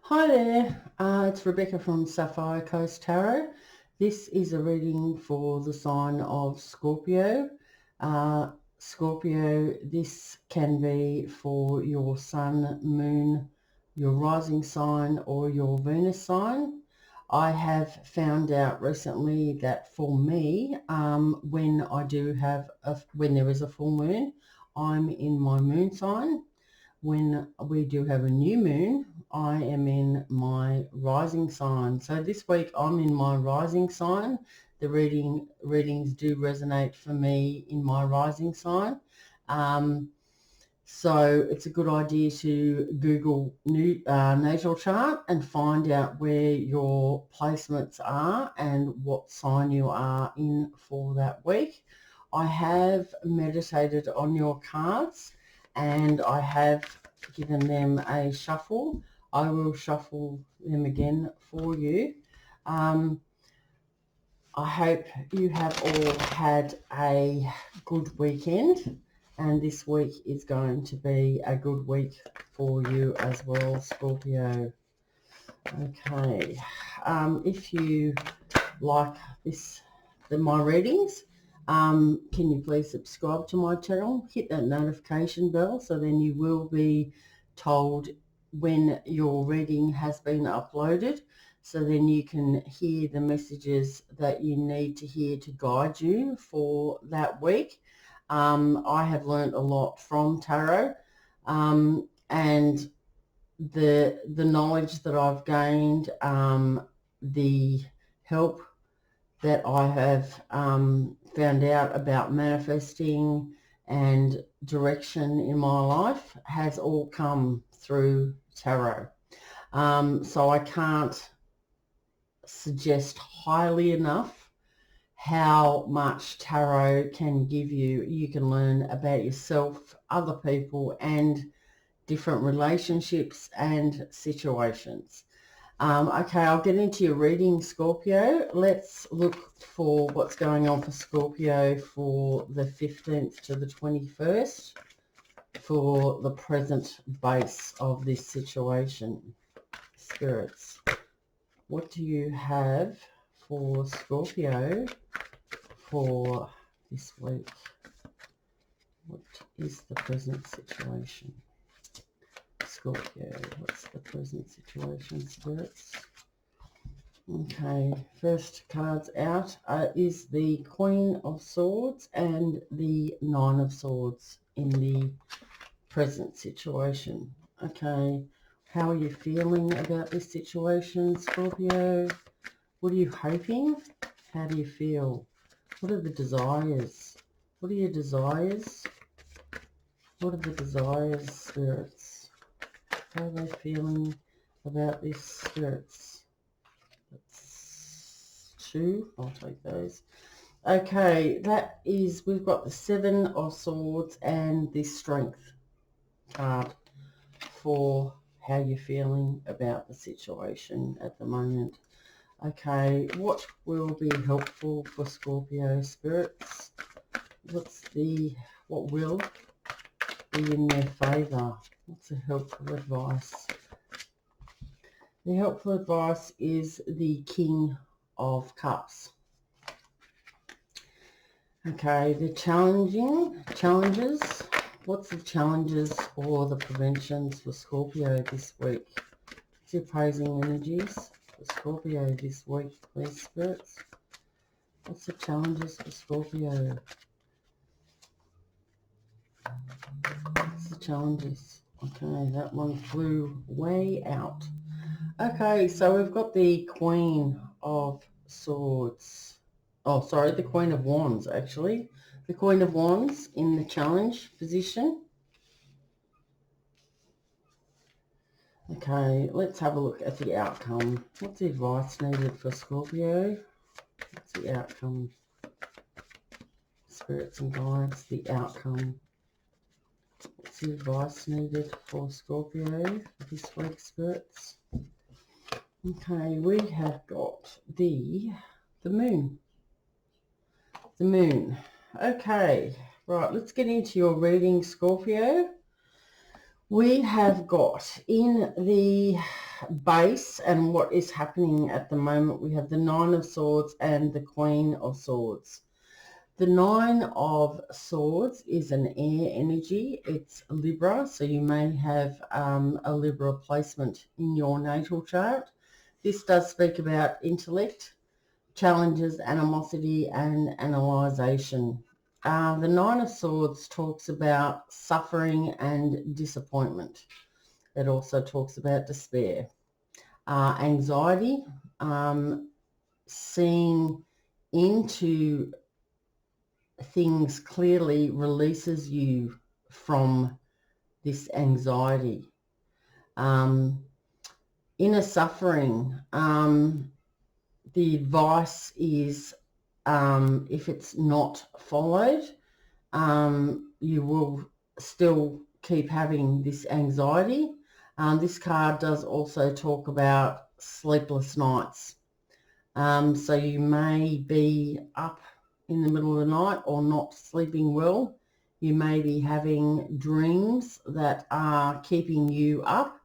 Hi there, it's Rebekah from Sapphire Coast Tarot. This is a reading for the sign of Scorpio. Scorpio, this can be for your sun, moon, your rising sign or your Venus sign. I have found out recently that for me, when there is a full moon, I'm in my moon sign. When we do have a new moon, I am in my rising sign. So this week I'm in my rising sign. The readings do resonate for me in my rising sign. So it's a good idea to Google Natal Chart and find out where your placements are and what sign you are in for that week. I have meditated on your cards and I have given them a shuffle. I will shuffle them again for you. I hope you have all had a good weekend, and this week is going to be a good week for you as well, Scorpio. Okay, if you like my readings, can you please subscribe to my channel, hit that notification bell, so then you will be told when your reading has been uploaded, so then you can hear the messages that you need to hear to guide you for that week. I have learned a lot from tarot, and the knowledge that I've gained, the help that I have found out about manifesting and direction in my life has all come through tarot. So I can't suggest highly enough how much tarot can give you. You can learn about yourself, other people, and different relationships and situations. Okay, I'll get into your reading, Scorpio. Let's look for what's going on for Scorpio for the 15th to the 21st for the present base of this situation. Spirits, what do you have for Scorpio for this week? What is the present situation? Scorpio, what's the present situation, spirits? Okay, first cards out is the Queen of Swords and the Nine of Swords in the present situation. Okay, how are you feeling about this situation, Scorpio? What are you hoping? How do you feel? What are the desires? What are your desires? What are the desires, spirits? How are they feeling about this, spirits? That's two. I'll take those. Okay, that is, we've got the Seven of Swords and the Strength card for how you're feeling about the situation at the moment. Okay, what will be helpful for Scorpio, spirits? What will be in their favour? What's the helpful advice? The helpful advice is the King of Cups. Okay, the challenges. What's the challenges or the preventions for Scorpio this week? What's your praising energies for Scorpio this week, please, spirits? What's the challenges for Scorpio? What's the challenges? Okay, that one flew way out. Okay, so we've got the Queen of Swords. Oh, sorry, the Queen of Wands, actually. The Queen of Wands in the challenge position. Okay, let's have a look at the outcome. What's the advice needed for Scorpio? What's the outcome? Spirits and guides, the outcome. What's the advice needed for Scorpio this week, spirits? Okay, we have got the moon. The moon. Okay, right, let's get into your reading, Scorpio. We have got in the base and what is happening at the moment, we have the Nine of Swords and the Queen of Swords. The Nine of Swords is an air energy. It's Libra, so you may have a Libra placement in your natal chart. This does speak about intellect, challenges, animosity, and analysation. The Nine of Swords talks about suffering and disappointment. It also talks about despair, anxiety, seeing into things clearly releases you from this anxiety. Inner suffering, the advice is if it's not followed, you will still keep having this anxiety. This card does also talk about sleepless nights. So you may be up in the middle of the night or not sleeping well. You may be having dreams that are keeping you up,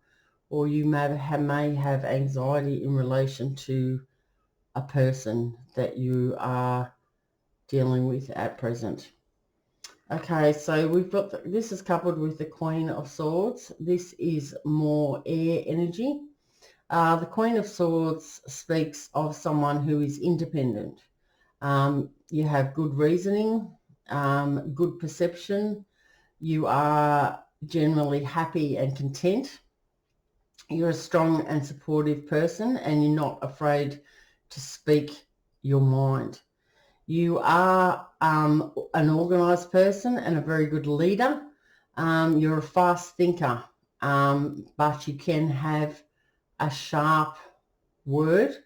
or you may have anxiety in relation to a person that you are dealing with at present. Okay, so we've got this is coupled with the Queen of Swords. This is more air energy. The Queen of Swords speaks of someone who is independent. You have good reasoning, good perception. You are generally happy and content. You're a strong and supportive person, and you're not afraid to speak your mind. You are an organised person and a very good leader. You're a fast thinker, but you can have a sharp word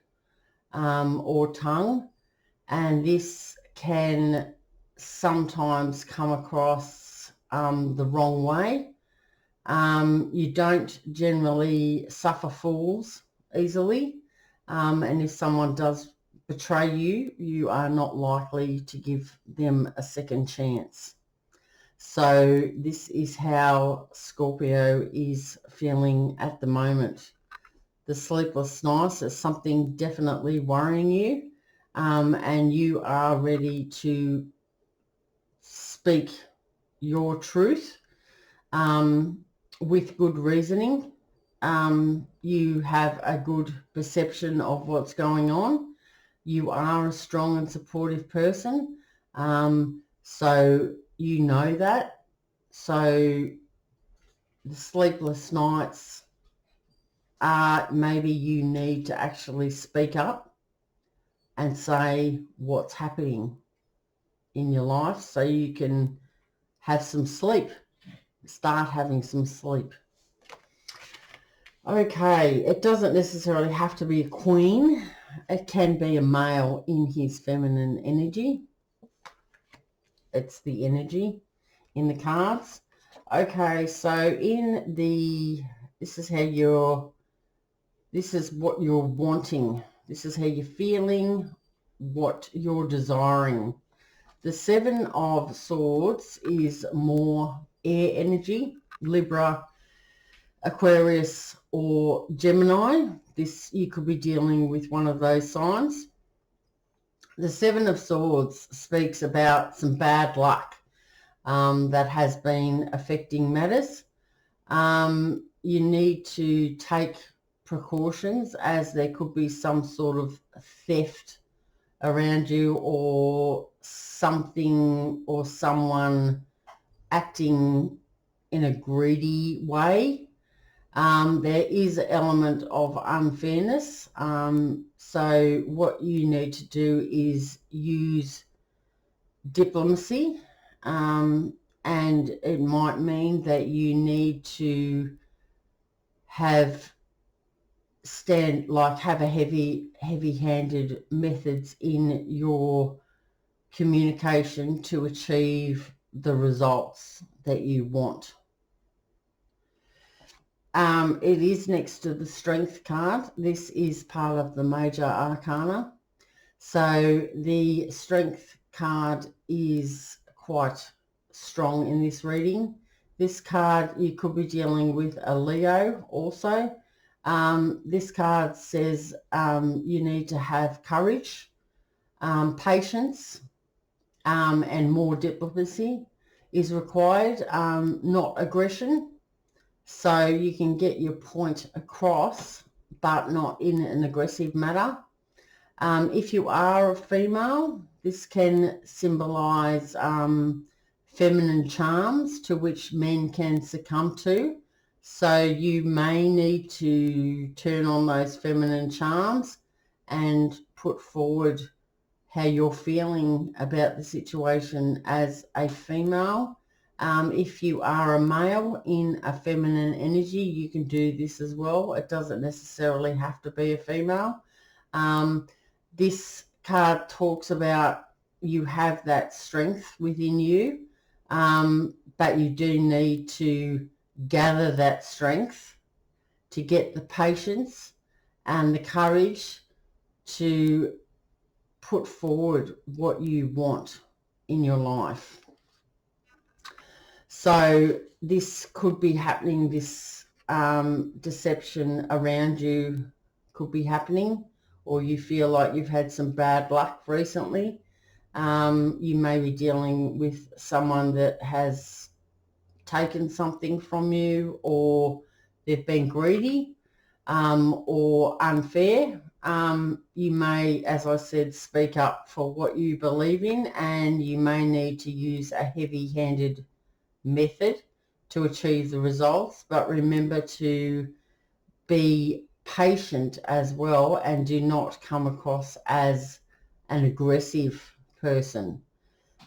or tongue, and this can sometimes come across the wrong way. You don't generally suffer fools easily, and if someone does betray you, you are not likely to give them a second chance. So this is how Scorpio is feeling at the moment. The sleepless nights is something definitely worrying you, and you are ready to speak your truth with good reasoning. You have a good perception of what's going on. You are a strong and supportive person, so you know that. So the sleepless nights are maybe you need to actually speak up and say what's happening in your life so you can have some sleep, start having some sleep. Okay, it doesn't necessarily have to be a queen. It can be a male in his feminine energy. It's the energy in the cards. Okay, so this is what you're wanting. This is how you're feeling, what you're desiring. The Seven of Swords is more air energy, Libra, Aquarius, or Gemini. This, you could be dealing with one of those signs. The Seven of Swords speaks about some bad luck that has been affecting matters. You need to take precautions, as there could be some sort of theft around you, or something or someone acting in a greedy way. There is an element of unfairness. So what you need to do is use diplomacy, and it might mean that you need to have a heavy-handed methods in your communication to achieve the results that you want. It is next to the Strength card. This is part of the Major Arcana. So the Strength card is quite strong in this reading. This card, you could be dealing with a Leo also. This card says you need to have courage, patience, and more diplomacy is required, not aggression. So you can get your point across, but not in an aggressive manner. If you are a female, this can symbolize feminine charms to which men can succumb to. So you may need to turn on those feminine charms and put forward how you're feeling about the situation as a female. If you are a male in a feminine energy, you can do this as well. It doesn't necessarily have to be a female. This card talks about you have that strength within you, but you do need to gather that strength to get the patience and the courage to put forward what you want in your life. So this could be happening, this deception around you could be happening, or you feel like you've had some bad luck recently. You may be dealing with someone that has taken something from you, or they've been greedy, or unfair. You may, as I said, speak up for what you believe in, and you may need to use a heavy-handed method to achieve the results. But remember to be patient as well, and do not come across as an aggressive person.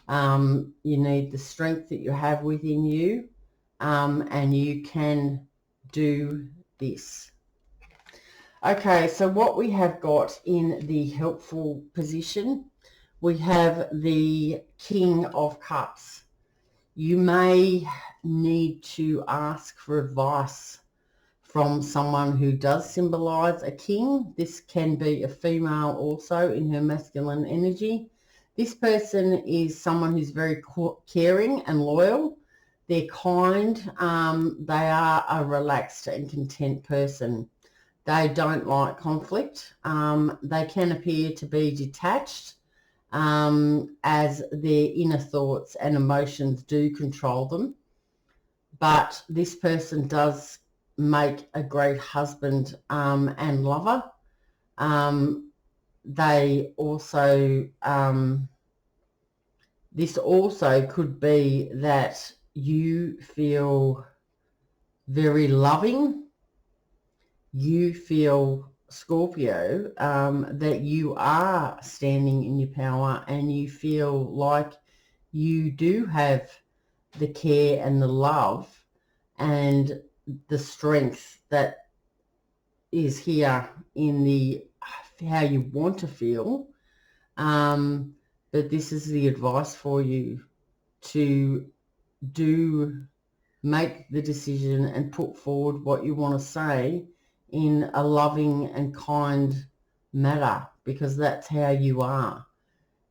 You need the strength that you have within you, and you can do this. Okay, so what we have got in the helpful position, we have the King of Cups. You may need to ask for advice from someone who does symbolize a king. This can be a female also in her masculine energy. This person is someone who's very caring and loyal. They're kind. They are a relaxed and content person. They don't like conflict. They can appear to be detached, as their inner thoughts and emotions do control them. But this person does make a great husband and lover. They also, this also could be that you feel very loving. You feel, Scorpio, that you are standing in your power, and you feel like you do have the care and the love and the strength that is here in the how you want to feel. But this is the advice for you to make the decision and put forward what you want to say in a loving and kind manner, because that's how you are.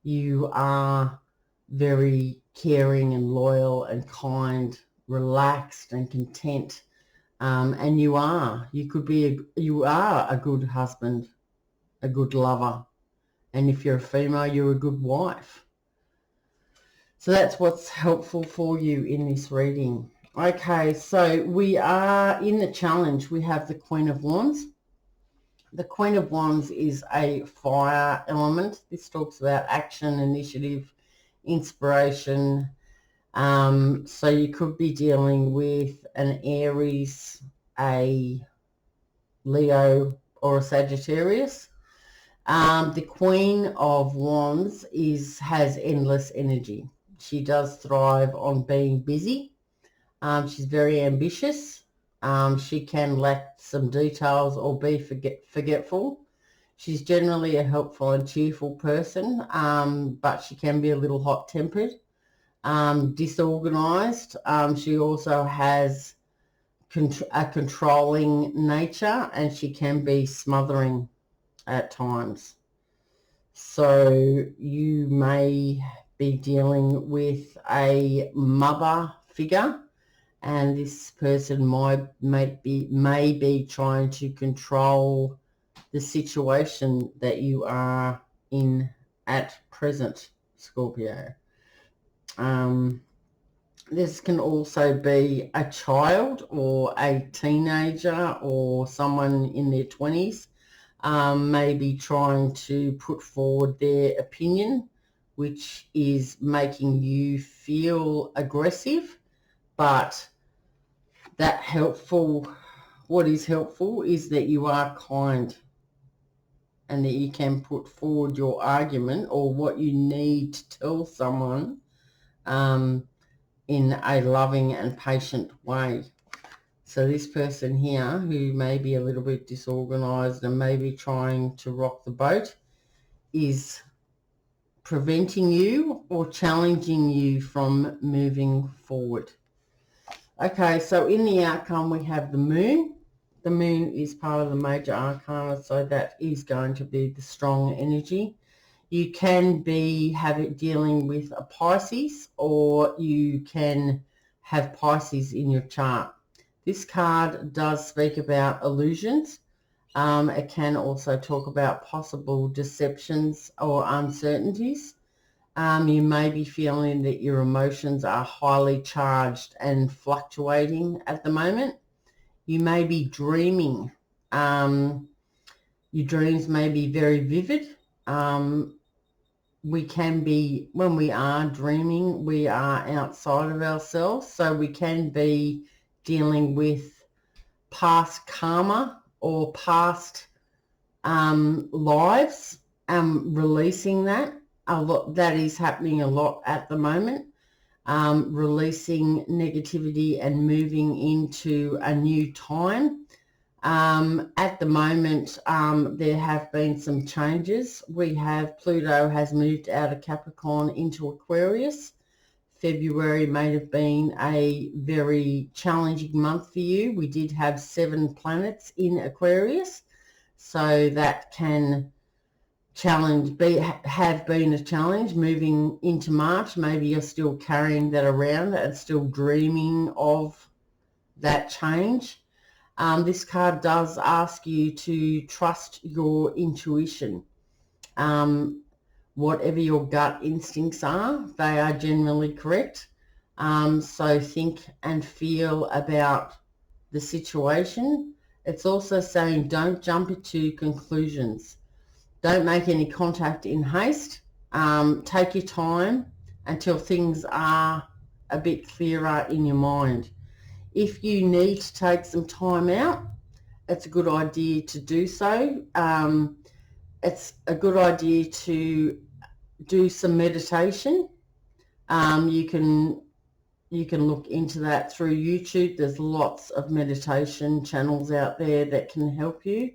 You are very caring and loyal and kind, relaxed and content. And you are a good husband, a good lover. And if you're a female, you're a good wife. So that's what's helpful for you in this reading. Okay, so we are in the challenge. We have the Queen of Wands. The Queen of Wands is a fire element. This talks about action, initiative, inspiration. So you could be dealing with an Aries, a Leo, or a Sagittarius. The Queen of Wands has endless energy. She does thrive on being busy. She's very ambitious. She can lack some details or be forgetful. She's generally a helpful and cheerful person, but she can be a little hot-tempered, disorganized. She also has a controlling nature, and she can be smothering at times. So you may be dealing with a mother figure, and this person may be trying to control the situation that you are in at present, Scorpio. This can also be a child or a teenager or someone in their 20s, maybe trying to put forward their opinion, which is making you feel aggressive. But what is helpful is that you are kind and that you can put forward your argument or what you need to tell someone in a loving and patient way. So this person here, who may be a little bit disorganized and maybe trying to rock the boat, is preventing you or challenging you from moving forward. Okay, so in the outcome we have the moon. The moon is part of the major arcana, so that is going to be the strong energy. You can be dealing with a Pisces, or you can have Pisces in your chart. This card does speak about illusions. It can also talk about possible deceptions or uncertainties. You may be feeling that your emotions are highly charged and fluctuating at the moment. You may be dreaming. Your dreams may be very vivid. When we are dreaming, we are outside of ourselves, so we can be dealing with past karma or past lives, releasing that. That is happening a lot at the moment. Releasing negativity and moving into a new time. At the moment, there have been some changes. Pluto has moved out of Capricorn into Aquarius. February may have been a very challenging month for you. We did have 7 planets in Aquarius, so that can have been a challenge. Moving into March, maybe you're still carrying that around and still dreaming of that change. This card does ask you to trust your intuition. Whatever your gut instincts are, they are generally correct. So think and feel about the situation. It's also saying don't jump to conclusions. Don't make any contact in haste. Take your time until things are a bit clearer in your mind. If you need to take some time out, it's a good idea to do so. It's a good idea to do some meditation. You can look into that through YouTube. There's lots of meditation channels out there that can help you.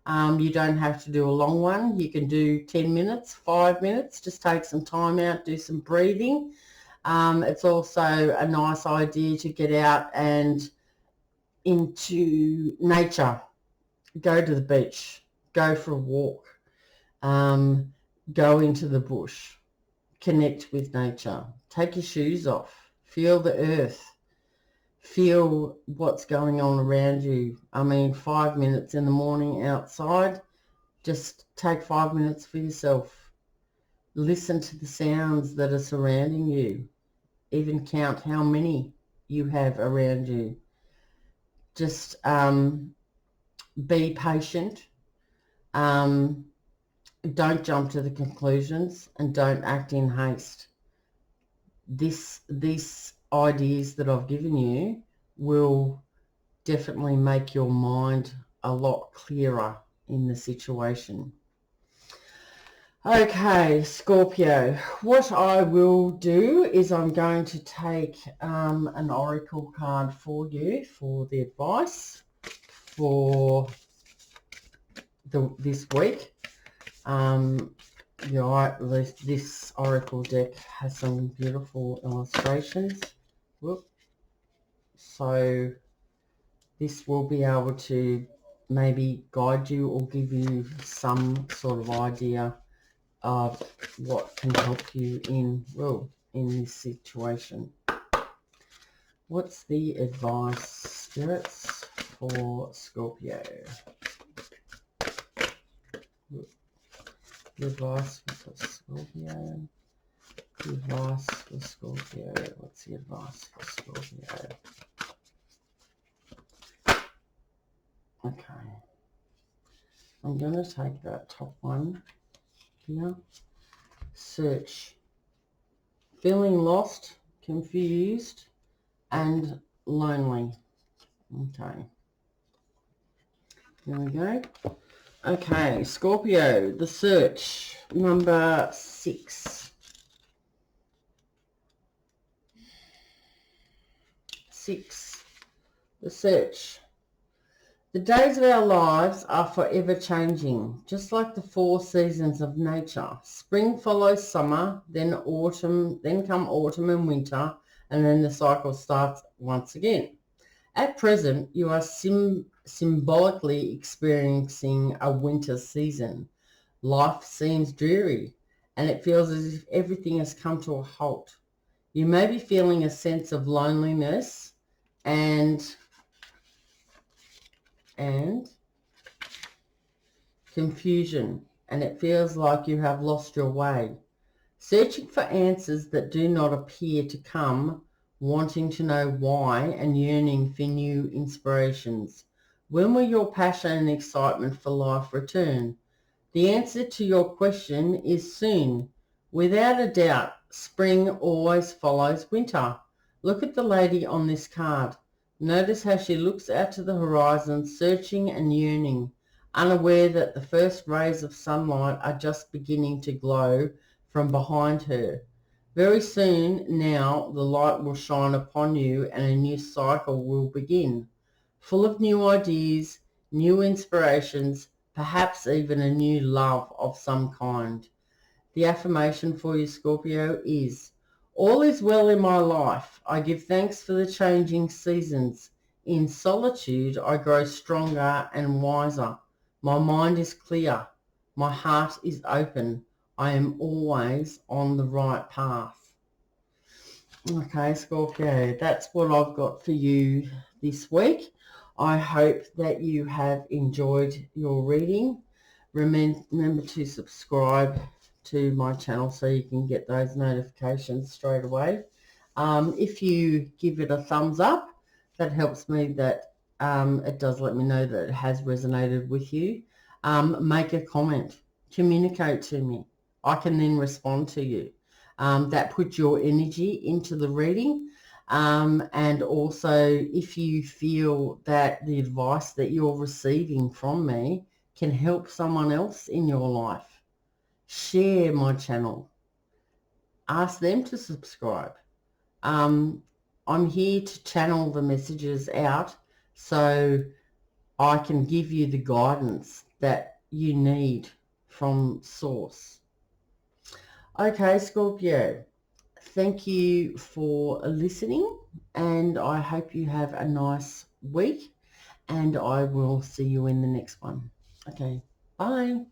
You don't have to do a long one. You can do 10 minutes, 5 minutes. Just take some time out, do some breathing. It's also a nice idea to get out and into nature. Go to the beach. Go for a walk. Go into the bush. Connect with nature. Take your shoes off. Feel the earth. Feel what's going on around you. 5 minutes in the morning outside. Just take 5 minutes for yourself. Listen to the sounds that are surrounding you. Even count how many you have around you. Just be patient. Don't jump to the conclusions and don't act in haste. These ideas that I've given you will definitely make your mind a lot clearer in the situation. Okay, Scorpio, what I will do is I'm going to take an oracle card for you for the advice for this week. This oracle deck has some beautiful illustrations. So this will be able to maybe guide you or give you some sort of idea of what can help you in this situation. What's the advice, spirits, for Scorpio? The advice for Scorpio. The advice for Scorpio. What's the advice for Scorpio? Okay. I'm going to take that top one here. Search. Feeling lost, confused, and lonely. Okay. Here we go. Okay, Scorpio, the search, number 6. 6, the search. The days of our lives are forever changing, just like the 4 seasons of nature. Spring follows summer, then autumn, then come autumn and winter, and then the cycle starts once again. At present, you are symbolically experiencing a winter season. Life seems dreary, and it feels as if everything has come to a halt. You may be feeling a sense of loneliness and confusion, and it feels like you have lost your way. Searching for answers that do not appear to come, wanting to know why, and yearning for new inspirations. When will your passion and excitement for life return? The answer to your question is soon. Without a doubt, spring always follows winter. Look at the lady on this card. Notice how she looks out to the horizon, searching and yearning, unaware that the first rays of sunlight are just beginning to glow from behind her. Very soon now the light will shine upon you and a new cycle will begin, full of new ideas, new inspirations, perhaps even a new love of some kind. The affirmation for you, Scorpio, is, all is well in my life. I give thanks for the changing seasons. In solitude, I grow stronger and wiser. My mind is clear. My heart is open. I am always on the right path. Okay, Scorpio, that's what I've got for you this week. I hope that you have enjoyed your reading. Remember to subscribe to my channel so you can get those notifications straight away. If you give it a thumbs up, that helps me, that it does let me know that it has resonated with you. Make a comment, communicate to me. I can then respond to you. That puts your energy into the reading. And also, if you feel that the advice that you're receiving from me can help someone else in your life, share my channel. Ask them to subscribe. I'm here to channel the messages out so I can give you the guidance that you need from source. Okay, Scorpio, thank you for listening, and I hope you have a nice week, and I will see you in the next one. Okay, bye.